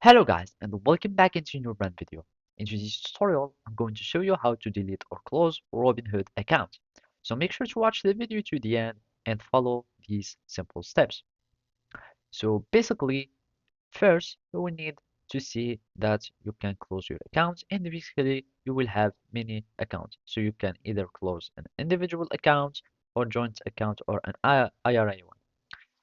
Hello guys and welcome back into a new brand video. In today's tutorial, I'm going to show you how to delete or close Robinhood account. So make sure to watch the video to the end and follow these simple steps. So basically, first you will need to see that you can close your account and basically you will have many accounts. So you can either close an individual account or joint account or an IRA one.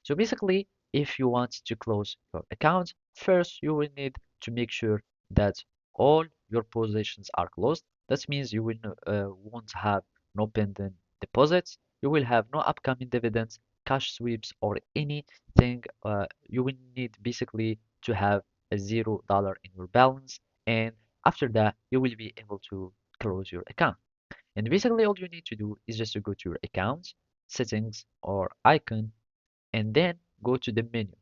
So basically, if you want to close your account, first you will need to make sure that all your positions are closed. That means you will won't have no pending deposits. You will have no upcoming dividends, cash sweeps, or anything. You will need basically to have a $0 in your balance, and after that, you will be able to close your account. And basically, all you need to do is just to go to your account, settings, or icon and then go to the menu.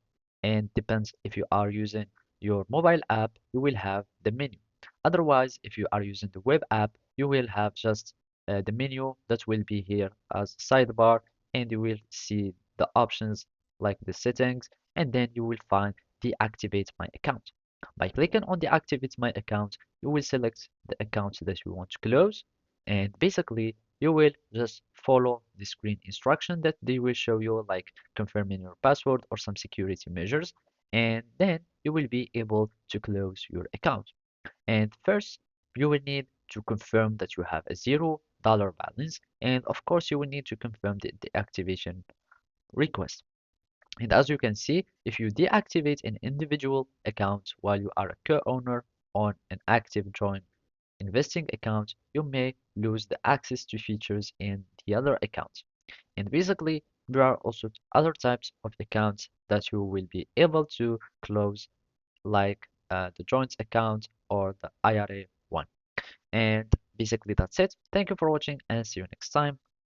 And depends if you are using your mobile app, you will have the menu. Otherwise, if you are using the web app, you will have just the menu that will be here as sidebar, and you will see the options like the settings, and then you will find deactivate my account. By clicking on deactivate my account, you will select the account that you want to close, and basically you will just follow the screen instruction that they will show you, like confirming your password or some security measures, and then you will be able to close your account. And first, you will need to confirm that you have a $0 balance, and of course, you will need to confirm the activation request. And as you can see, if you deactivate an individual account while you are a co-owner on an active joint investing account, you may lose the access to features in the other accounts. And basically, there are also other types of accounts that you will be able to close, like the joint account or the IRA one. And basically, that's it. Thank you for watching and see you next time.